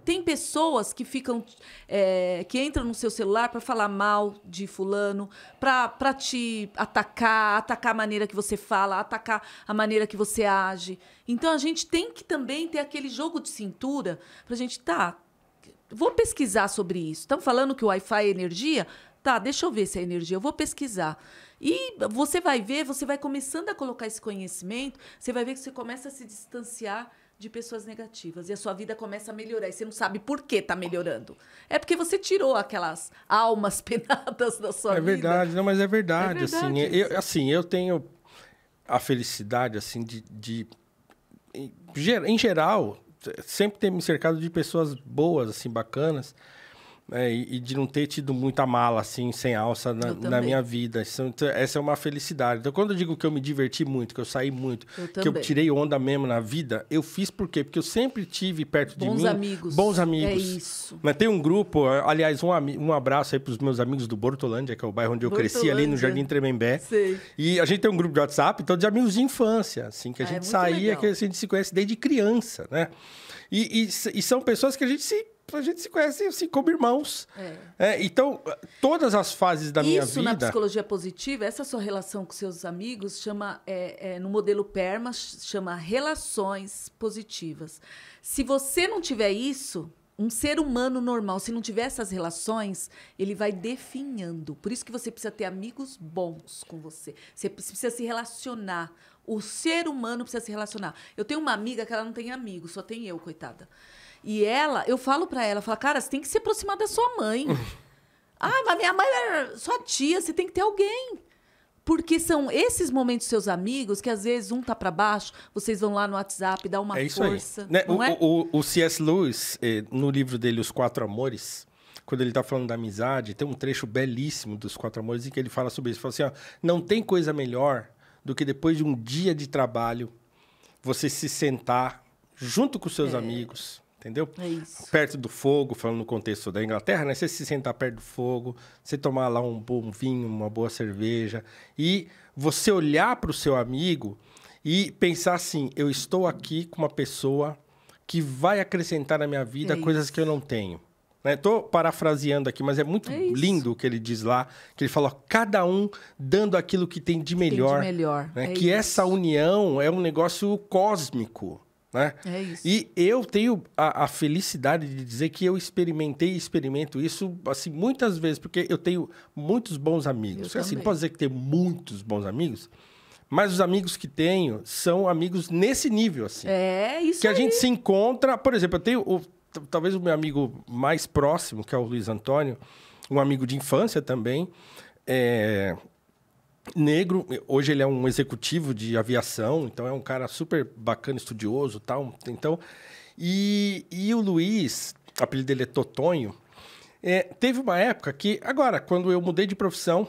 Tem pessoas que ficam, que entram no seu celular para falar mal de fulano, para te atacar a maneira que você fala, atacar a maneira que você age. Então, a gente tem que também ter aquele jogo de cintura para a gente, vou pesquisar sobre isso. Estão falando que o Wi-Fi é energia? Tá, deixa eu ver se é energia. Eu vou pesquisar. E você vai ver, você vai começando a colocar esse conhecimento, você vai ver que você começa a se distanciar de pessoas negativas. E a sua vida começa a melhorar. E você não sabe por que está melhorando. É porque você tirou aquelas almas penadas da sua vida. É verdade, não, mas é verdade. É verdade assim, eu tenho a felicidade, assim, em geral, sempre ter me cercado de pessoas boas, assim, bacanas. E de não ter tido muita mala, assim, sem alça na minha vida. Essa é uma felicidade. Então, quando eu digo que eu me diverti muito, que eu saí muito, que eu tirei onda mesmo na vida, eu fiz por quê? Porque eu sempre tive perto de mim... Bons amigos. É isso. Mas tem um grupo, aliás, um abraço aí para os meus amigos do Bortolândia, que é o bairro onde eu cresci, ali no Jardim Tremembé. Sei. E a gente tem um grupo de WhatsApp, então, de amigos de infância, assim, que a gente saía, legal. Que a gente se conhece desde criança, né? E são pessoas que a gente se conhece assim, como irmãos. Então, todas as fases da minha vida... Isso, na psicologia positiva, essa sua relação com seus amigos, chama, no modelo PERMA, chama relações positivas. Se você não tiver isso, um ser humano normal, se não tiver essas relações, ele vai definhando. Por isso que você precisa ter amigos bons com você. Você precisa se relacionar. O ser humano precisa se relacionar. Eu tenho uma amiga que ela não tem amigos, só tem eu, coitada. E eu falo pra ela, cara, você tem que se aproximar da sua mãe. Mas minha mãe é sua tia, você tem que ter alguém. Porque são esses momentos seus amigos que às vezes um tá pra baixo, vocês vão lá no WhatsApp, dá uma força. Aí, né? Não o C.S. Lewis, no livro dele, Os Quatro Amores, quando ele tá falando da amizade, tem um trecho belíssimo dos Quatro Amores em que ele fala sobre isso. Ele fala assim, não tem coisa melhor do que depois de um dia de trabalho, você se sentar junto com os seus amigos... Entendeu? É isso. Perto do fogo, falando no contexto da Inglaterra, né? Você se sentar perto do fogo, você tomar lá um bom vinho, uma boa cerveja, e você olhar para o seu amigo e pensar assim, eu estou aqui com uma pessoa que vai acrescentar na minha vida coisas que eu não tenho. Estou parafraseando aqui, mas é muito lindo o que ele diz lá, que ele fala, cada um dando aquilo que tem de melhor. Né? Que essa união é um negócio cósmico. Né? É isso. E eu tenho a felicidade de dizer que eu experimento isso assim, muitas vezes, porque eu tenho muitos bons amigos. Assim, não posso dizer que tenho muitos bons amigos, mas os amigos que tenho são amigos nesse nível. Assim, isso que a gente se encontra... Por exemplo, eu tenho talvez o meu amigo mais próximo, que é o Luiz Antônio, um amigo de infância também, negro, hoje ele é um executivo de aviação, então é um cara super bacana, estudioso e tal. Então, e o Luiz, o apelido dele é Totonho, teve uma época que, agora, quando eu mudei de profissão,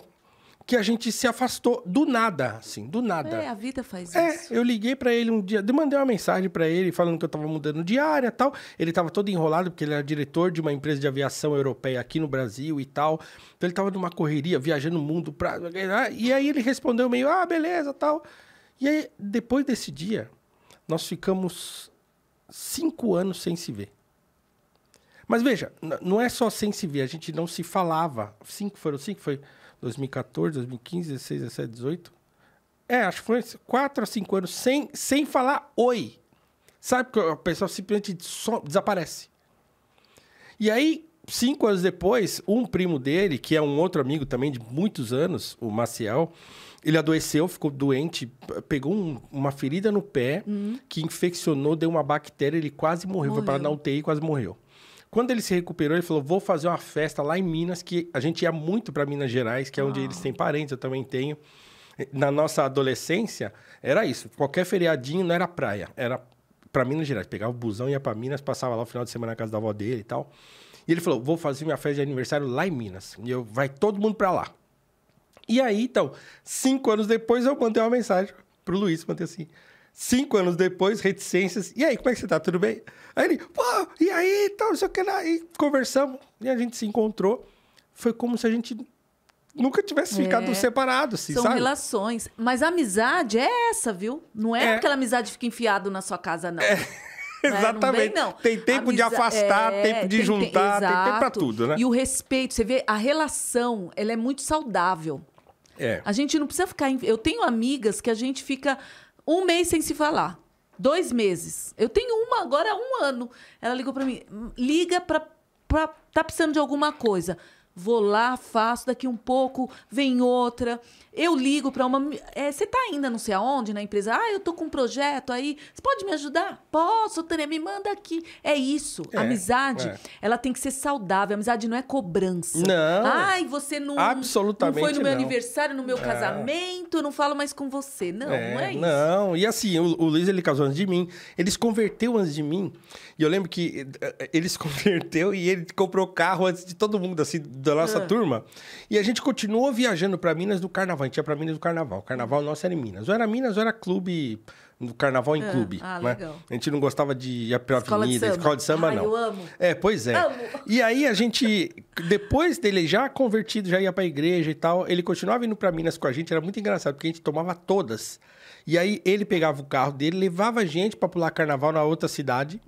que a gente se afastou do nada, assim, do nada. A vida faz isso. Eu liguei pra ele um dia, mandei uma mensagem pra ele falando que eu tava mudando de área e tal. Ele tava todo enrolado porque ele era diretor de uma empresa de aviação europeia aqui no Brasil e tal. Então ele tava numa correria, viajando o mundo pra... E aí ele respondeu meio, beleza, tal. E aí, depois desse dia, nós ficamos 5 anos sem se ver. Mas veja, não é só sem se ver, a gente não se falava. Foram 5, foi 2014, 2015, 16, 17, 18. Acho que foi 4 a 5 anos sem falar oi. Sabe, porque a pessoa simplesmente desaparece. E aí, 5 anos depois, um primo dele, que é um outro amigo também de muitos anos, o Maciel, ele adoeceu, ficou doente, pegou uma ferida no pé, que infeccionou, deu uma bactéria, ele quase morreu. Foi parar na UTI e quase morreu. Quando ele se recuperou, ele falou, vou fazer uma festa lá em Minas, que a gente ia muito para Minas Gerais, que é onde eles têm parentes, eu também tenho. Na nossa adolescência, era isso. Qualquer feriadinho não era praia, era para Minas Gerais. Pegava o busão, ia para Minas, passava lá o final de semana na casa da avó dele e tal. E ele falou, vou fazer minha festa de aniversário lá em Minas. E vai todo mundo para lá. E aí, então, 5 anos depois, eu mandei uma mensagem pro Luiz, mandei assim... 5 anos depois, reticências. E aí, como é que você tá? Tudo bem? Aí ele, e aí? Tal, não sei o que lá. E conversamos. E a gente se encontrou. Foi como se a gente nunca tivesse ficado separado, assim, São sabe? relações. Mas a amizade é essa, viu? Não é aquela amizade que fica enfiado na sua casa, não. Exatamente. Não. Tem tempo de afastar, tempo de juntar, tem tempo pra tudo, né? E o respeito, você vê, a relação, ela é muito saudável. A gente não precisa ficar... Eu tenho amigas que a gente fica 1 mês sem se falar. 2 meses. Eu tenho uma agora há 1 ano. Ela ligou pra mim. Liga tá precisando de alguma coisa. Vou lá, faço, daqui um pouco, vem outra. Eu ligo para uma... Você tá ainda não sei aonde na empresa? Eu tô com um projeto aí. Você pode me ajudar? Posso, Tânia, me manda aqui. É isso. Amizade, ela tem que ser saudável. Amizade não é cobrança. Não. Você não... Absolutamente não foi no meu não. aniversário, no meu casamento, eu não falo mais com você. Não, não é isso. Não, e assim, o Luiz, ele casou antes de mim. Ele se converteu antes de mim. E eu lembro que ele se converteu e ele comprou carro antes de todo mundo, assim, da nossa turma. E a gente continuou viajando para Minas no carnaval. A gente ia para Minas no carnaval. O carnaval nosso era em Minas. Ou era Minas ou era clube, no carnaval em clube. né? Legal. A gente não gostava de ir pra Escola avenida, de samba. escola de samba, não. Eu amo. Pois é. Amo. E aí a gente, depois dele já convertido, já ia pra igreja e tal, ele continuava indo pra Minas com a gente. Era muito engraçado, porque a gente tomava todas. E aí ele pegava o carro dele, levava a gente pra pular carnaval na outra cidade.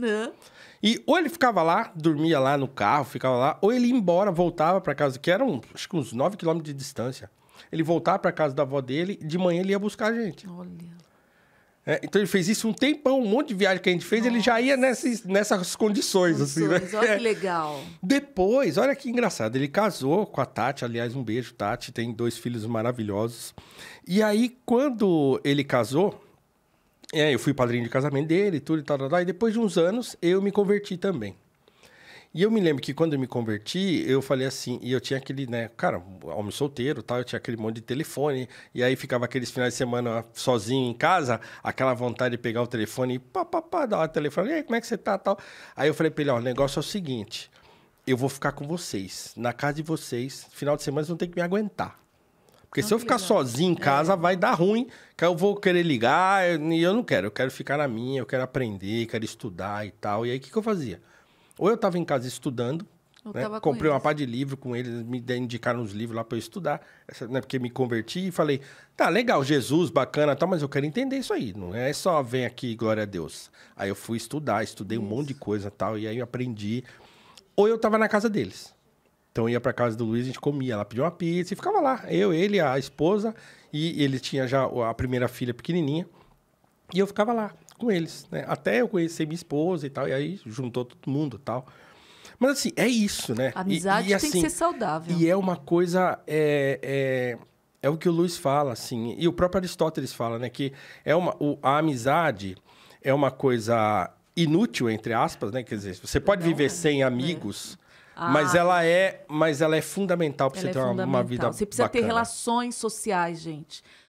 E ou ele ficava lá, dormia lá no carro, ficava lá, ou ele ia embora, voltava pra casa, que eram acho que uns 9 quilômetros de distância. Ele voltava pra casa da avó dele, de manhã ele ia buscar a gente. Olha. Então ele fez isso um tempão, um monte de viagem que a gente fez, ele já ia nessas condições, assim, né? Olha que legal. Depois, olha que engraçado, ele casou com a Tati, aliás, um beijo, Tati, tem 2 filhos maravilhosos. E aí, quando ele casou, eu fui padrinho de casamento dele e tudo e tal, e depois de uns anos, eu me converti também. E eu me lembro que quando eu me converti, eu falei assim, e eu tinha aquele, né, cara, homem solteiro, tal, eu tinha aquele monte de telefone, e aí ficava aqueles finais de semana sozinho em casa, aquela vontade de pegar o telefone e dar o telefone, e aí, como é que você tá, tal. Aí eu falei pra ele, ó, o negócio é o seguinte, eu vou ficar com vocês, na casa de vocês, final de semana vocês vão ter que me aguentar. Porque se eu ficar sozinho em casa, vai dar ruim, que eu vou querer ligar, e eu não quero, eu quero ficar na minha, eu quero aprender, quero estudar e tal. E aí, o que eu fazia? Ou eu estava em casa estudando, né? Comprei uma pá de livro com eles, me indicaram uns livros lá para eu estudar, né? Porque me converti e falei, tá, legal, Jesus, bacana, tal, mas eu quero entender isso aí, não é só vem aqui, glória a Deus. Aí eu fui estudar, estudei um monte de coisa tal, e aí eu aprendi. Ou eu estava na casa deles. Então eu ia pra casa do Luiz, a gente comia, ela pedia uma pizza e ficava lá. Eu, ele, a esposa, e ele tinha já a primeira filha pequenininha. E eu ficava lá com eles, né? Até eu conhecer minha esposa e tal, e aí juntou todo mundo e tal. Mas assim, é isso, né? A amizade tem que ser saudável. E é uma coisa, é o que o Luiz fala, assim, e o próprio Aristóteles fala, né? Que a amizade é uma coisa inútil, entre aspas, né? Quer dizer, você pode viver sem amigos... Mas ela é fundamental para você ter uma vida bacana. Você precisa ter relações sociais, gente.